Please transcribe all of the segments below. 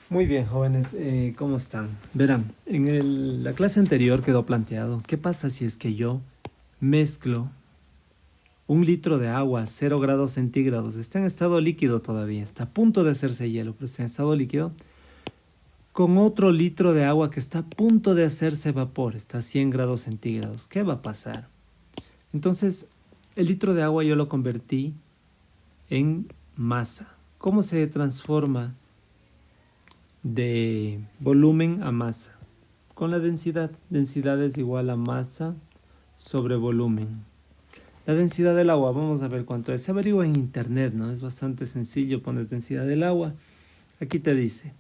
Muy bien, jóvenes, ¿cómo están? Verán, en la clase anterior quedó planteado, ¿qué pasa si es que yo mezclo 1 litro de agua a 0 grados centígrados? Está en estado líquido todavía, está a punto de hacerse hielo, pero está en estado líquido, con otro litro de agua que está a punto de hacerse vapor, está a 100 grados centígrados. ¿Qué va a pasar? Entonces, el litro de agua yo lo convertí en masa. ¿Cómo se transforma de volumen a masa? Con la densidad. Densidad es igual a masa sobre volumen. La densidad del agua, vamos a ver cuánto es. Se averigua en internet, ¿no? Es bastante sencillo, pones densidad del agua. Aquí te dice,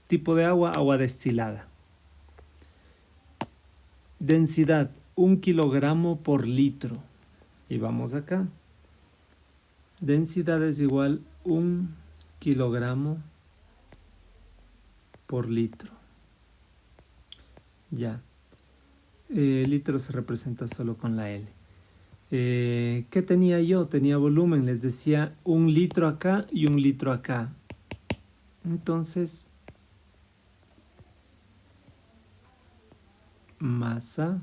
tipo de agua, agua destilada. Densidad, 1 kilogramo por litro. Y vamos acá. Densidad es igual 1 kilogramo por litro. Ya. Litro se representa solo con la L. ¿Qué tenía yo? Tenía volumen, les decía 1 litro acá y 1 litro acá. Entonces, masa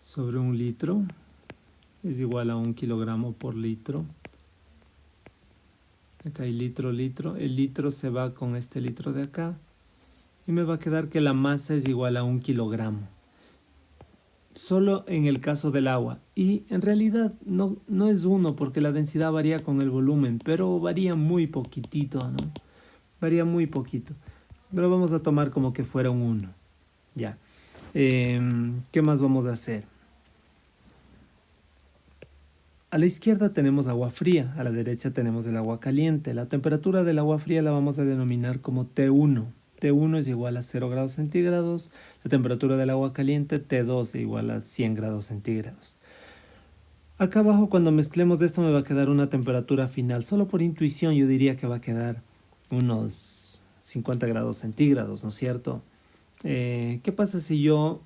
sobre 1 litro es igual a 1 kilogramo por litro. Acá hay litro, litro. El litro se va con este litro de acá. Y me va a quedar que la masa es igual a 1 kilogramo. Solo en el caso del agua. Y en realidad no es uno porque la densidad varía con el volumen, pero varía muy poquitito, ¿no? Varía muy poquito. Pero vamos a tomar como que fuera un 1. Ya. ¿Qué más vamos a hacer? A la izquierda tenemos agua fría, a la derecha tenemos el agua caliente. La temperatura del agua fría la vamos a denominar como T1. T1 es igual a 0 grados centígrados. La temperatura del agua caliente, T2 es igual a 100 grados centígrados. Acá abajo, cuando mezclemos esto, me va a quedar una temperatura final. Solo por intuición yo diría que va a quedar unos 50 grados centígrados, ¿no es cierto? ¿Qué pasa si yo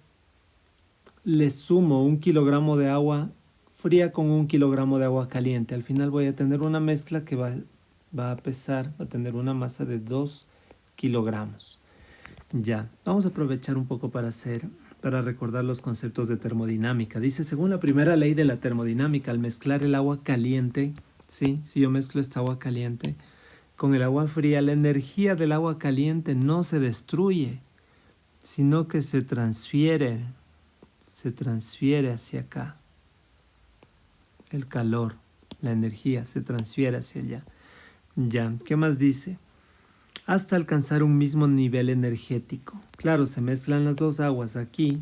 le sumo 1 kilogramo de agua fría con 1 kilogramo de agua caliente? Al final voy a tener una mezcla que va a pesar, va a tener una masa de 2 kilogramos. Ya, vamos a aprovechar un poco para recordar los conceptos de termodinámica. Dice, según la primera ley de la termodinámica, al mezclar el agua caliente, ¿sí? Si yo mezclo esta agua caliente con el agua fría, la energía del agua caliente no se destruye, sino que se transfiere hacia acá. El calor, la energía se transfiere hacia allá. Ya, ¿qué más dice? Hasta alcanzar un mismo nivel energético. Claro, se mezclan las dos aguas aquí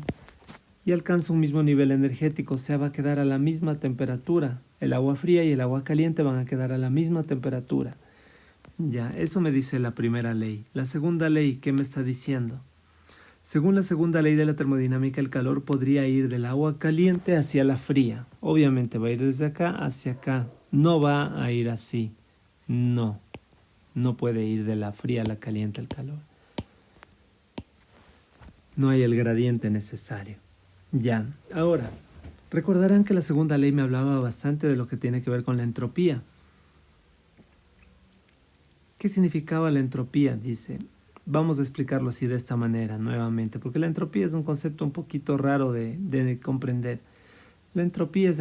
y alcanza un mismo nivel energético, o sea, va a quedar a la misma temperatura. El agua fría y el agua caliente van a quedar a la misma temperatura. Ya, eso me dice la primera ley. La segunda ley, ¿qué me está diciendo? Según la segunda ley de la termodinámica, el calor podría ir del agua caliente hacia la fría. Obviamente va a ir desde acá hacia acá. No va a ir así. No puede ir de la fría a la caliente el calor. No hay el gradiente necesario. Ya, ahora, recordarán que la segunda ley me hablaba bastante de lo que tiene que ver con la entropía. ¿Qué significaba la entropía? Dice, vamos a explicarlo así de esta manera nuevamente, porque la entropía es un concepto un poquito raro de comprender. La entropía es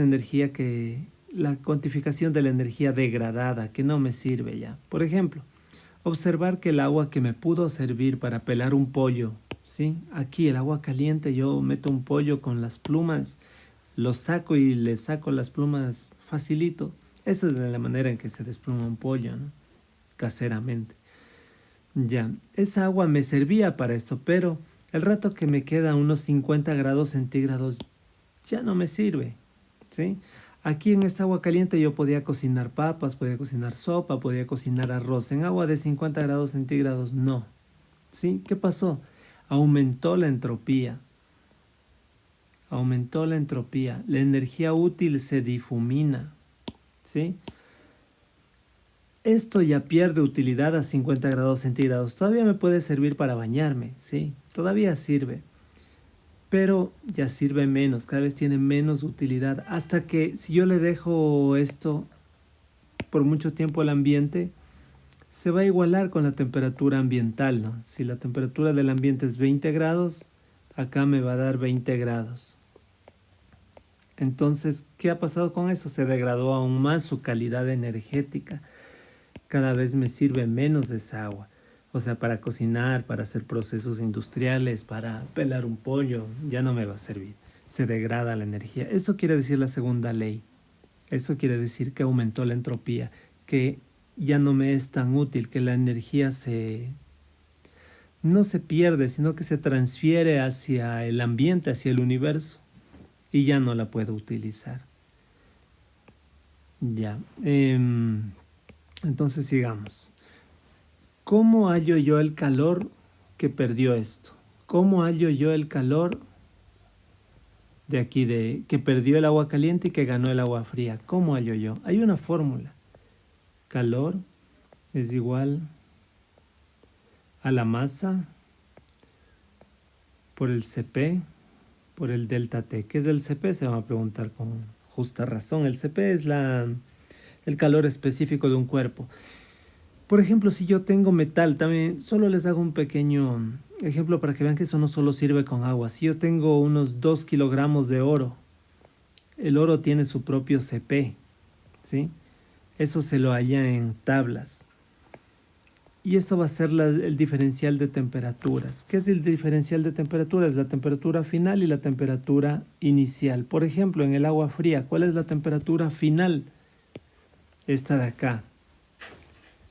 la cuantificación de la energía degradada, que no me sirve ya. Por ejemplo, observar que el agua que me pudo servir para pelar un pollo, ¿sí? Aquí el agua caliente, yo meto un pollo con las plumas, lo saco y le saco las plumas facilito. Esa es la manera en que se despluma un pollo, ¿no? Caseramente. Ya, esa agua me servía para esto, pero el rato que me queda a unos 50 grados centígrados ya no me sirve, ¿sí? Aquí en esta agua caliente yo podía cocinar papas, podía cocinar sopa, podía cocinar arroz. En agua de 50 grados centígrados no, ¿sí? ¿Qué pasó? Aumentó la entropía. Aumentó la entropía. La energía útil se difumina, ¿sí? Esto ya pierde utilidad a 50 grados centígrados. Todavía me puede servir para bañarme, ¿sí? Todavía sirve. Pero ya sirve menos, cada vez tiene menos utilidad. Hasta que si yo le dejo esto por mucho tiempo al ambiente, se va a igualar con la temperatura ambiental, ¿no? Si la temperatura del ambiente es 20 grados, acá me va a dar 20 grados. Entonces, ¿qué ha pasado con eso? Se degradó aún más su calidad energética. Cada vez me sirve menos esa agua. O sea, para cocinar, para hacer procesos industriales, para pelar un pollo, ya no me va a servir. Se degrada la energía. Eso quiere decir la segunda ley. Eso quiere decir que aumentó la entropía, que ya no me es tan útil, que la energía no se pierde, sino que se transfiere hacia el ambiente, hacia el universo, y ya no la puedo utilizar. Ya. Entonces sigamos. ¿Cómo hallo yo el calor que perdió esto? ¿Cómo hallo yo el calor de aquí, que perdió el agua caliente y que ganó el agua fría? ¿Cómo hallo yo? Hay una fórmula. Calor es igual a la masa por el Cp por el delta T. ¿Qué es el Cp? Se van a preguntar con justa razón. El Cp es el calor específico de un cuerpo. Por ejemplo, si yo tengo metal, también solo les hago un pequeño ejemplo para que vean que eso no solo sirve con agua. Si yo tengo unos 2 kilogramos de oro, el oro tiene su propio Cp, ¿sí? Eso se lo halla en tablas. Y esto va a ser el diferencial de temperaturas. ¿Qué es el diferencial de temperaturas? La temperatura final y la temperatura inicial. Por ejemplo, en el agua fría, ¿cuál es la temperatura final? Esta de acá.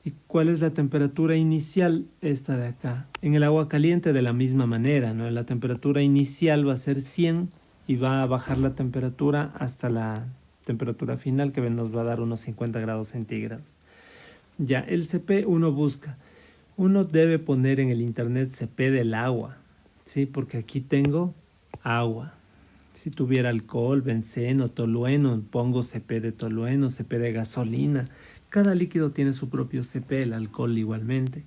¿Y cuál es la temperatura inicial? Esta de acá. En el agua caliente de la misma manera, ¿no? La temperatura inicial va a ser 100 y va a bajar la temperatura hasta la temperatura final, que nos va a dar unos 50 grados centígrados. Ya, el Cp uno debe poner en el internet Cp del agua, ¿sí? Porque aquí tengo agua. Si tuviera alcohol, benceno, tolueno, pongo Cp de tolueno, Cp de gasolina. Cada líquido tiene su propio Cp, el alcohol igualmente.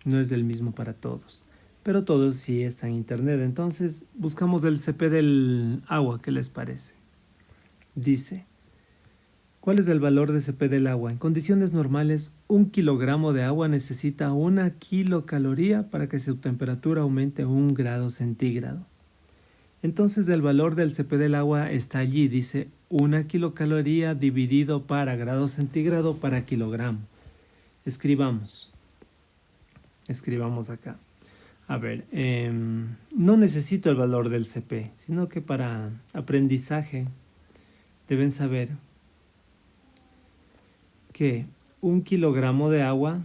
No es el mismo para todos, pero todos sí están en internet. Entonces buscamos el Cp del agua, ¿qué les parece? Dice, ¿cuál es el valor de Cp del agua? En condiciones normales, 1 kilogramo de agua necesita 1 kilocaloría para que su temperatura aumente 1 grado centígrado. Entonces el valor del Cp del agua está allí, dice 1 kilocaloría dividido para grado centígrado para kilogramo. Escribamos acá. A ver, no necesito el valor del Cp, sino que para aprendizaje deben saber que 1 kilogramo de agua,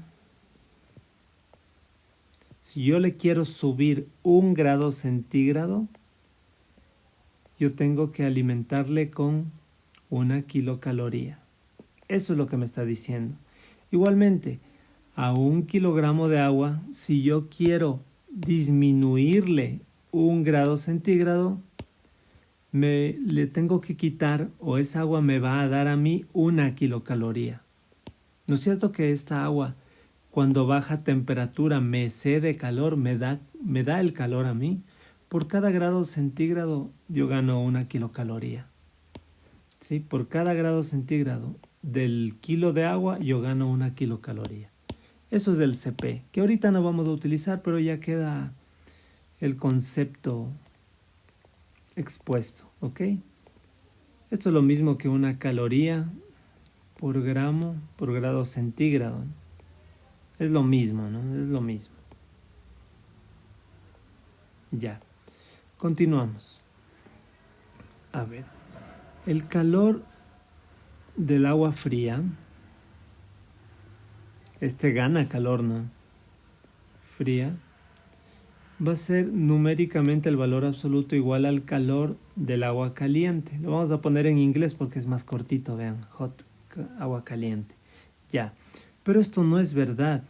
si yo le quiero subir 1 grado centígrado, yo tengo que alimentarle con 1 kilocaloría. Eso es lo que me está diciendo. Igualmente, a 1 kilogramo de agua, si yo quiero disminuirle 1 grado centígrado, le tengo que quitar, o esa agua me va a dar a mí 1 kilocaloría. ¿No es cierto que esta agua, cuando baja temperatura, me cede calor, me da el calor a mí? Por cada grado centígrado yo gano 1 kilocaloría. ¿Sí? Por cada grado centígrado del kilo de agua yo gano 1 kilocaloría. Eso es el Cp, que ahorita no vamos a utilizar, pero ya queda el concepto expuesto, ¿ok? Esto es lo mismo que 1 caloría por gramo por grado centígrado. Es lo mismo, ¿no? Es lo mismo. Ya. Continuamos. A ver. El calor del agua fría, gana calor, ¿no? Fría, va a ser numéricamente el valor absoluto igual al calor del agua caliente. Lo vamos a poner en inglés porque es más cortito, vean, hot, agua caliente. Ya, pero esto no es verdad,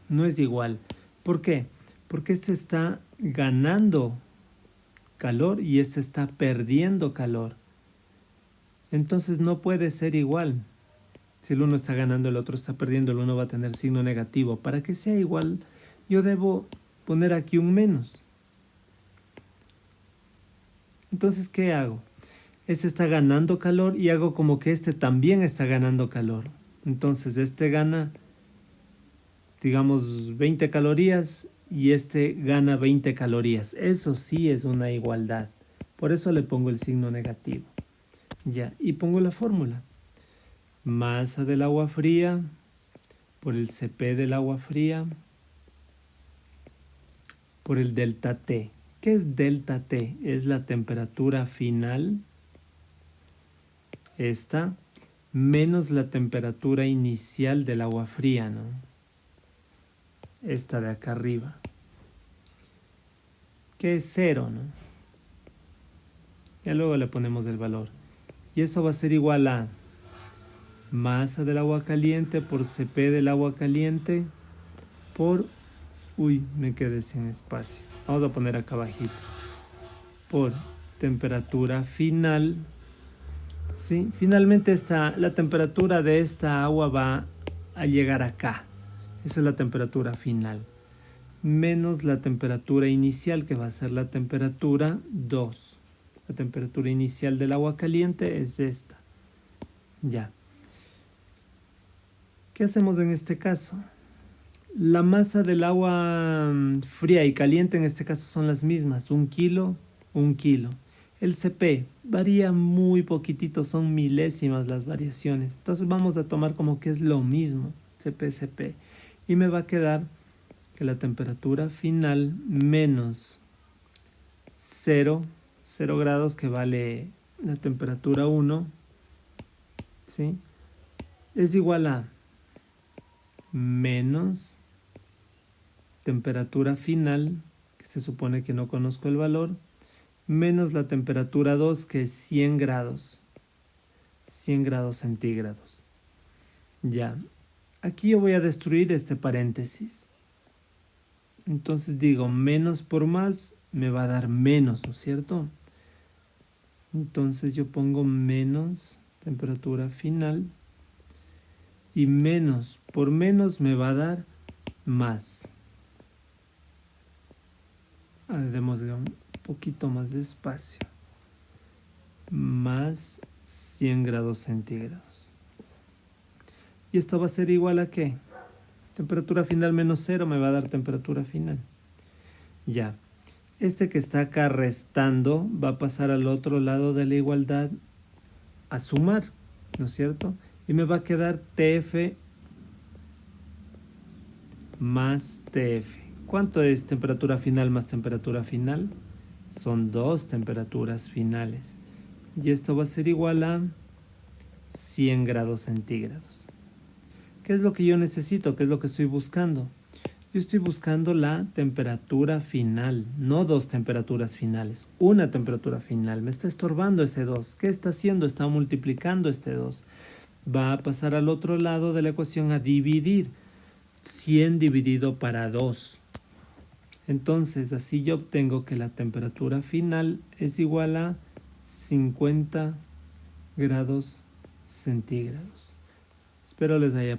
no es igual. ¿Por qué? Porque este está ganando calor y este está perdiendo calor. Entonces no puede ser igual. Si el uno está ganando, el otro está perdiendo, el uno va a tener signo negativo. Para que sea igual, yo debo poner aquí un menos. Entonces, ¿qué hago? Este está ganando calor y hago como que este también está ganando calor. Entonces, este gana digamos 20 calorías y este gana 20 calorías. Eso sí es una igualdad. Por eso le pongo el signo negativo. Ya, y pongo la fórmula. Masa del agua fría por el Cp del agua fría por el delta T. ¿Qué es delta T? Es la temperatura final, esta, menos la temperatura inicial del agua fría, ¿no? Esta de acá arriba, que es 0, ¿no? Ya luego le ponemos el valor. Y eso va a ser igual a masa del agua caliente por Cp del agua caliente por... Uy, me quedé sin espacio. Vamos a poner acá abajito. Por temperatura final. ¿Sí? Finalmente la temperatura de esta agua va a llegar acá. Esa es la temperatura final. Menos la temperatura inicial, que va a ser la temperatura 2. La temperatura inicial del agua caliente es esta. Ya. ¿Qué hacemos en este caso? La masa del agua fría y caliente en este caso son las mismas. 1 kilo, 1 kilo. El Cp varía muy poquitito, son milésimas las variaciones. Entonces vamos a tomar como que es lo mismo, Cp. Y me va a quedar que la temperatura final menos 0 grados, que vale la temperatura 1, ¿sí? Es igual a menos temperatura final, que se supone que no conozco el valor, menos la temperatura 2, que es 100 grados centígrados. Ya, aquí yo voy a destruir este paréntesis. Entonces digo, menos por más me va a dar menos, ¿no es cierto? Entonces yo pongo menos temperatura final y menos por menos me va a dar más. Démosle un poquito más de espacio. Más 100 grados centígrados. ¿Y esto va a ser igual a qué? Temperatura final menos 0 me va a dar temperatura final. Ya. Este que está acá restando va a pasar al otro lado de la igualdad a sumar, ¿no es cierto? Y me va a quedar TF más TF. ¿Cuánto es temperatura final más temperatura final? Son 2 temperaturas finales. Y esto va a ser igual a 100 grados centígrados. ¿Qué es lo que yo necesito? ¿Qué es lo que estoy buscando? Yo estoy buscando la temperatura final, no 2 temperaturas finales, una temperatura final. Me está estorbando ese 2. ¿Qué está haciendo? Está multiplicando este 2. Va a pasar al otro lado de la ecuación a dividir. 100 dividido para 2. Entonces, así yo obtengo que la temperatura final es igual a 50 grados centígrados. Espero les haya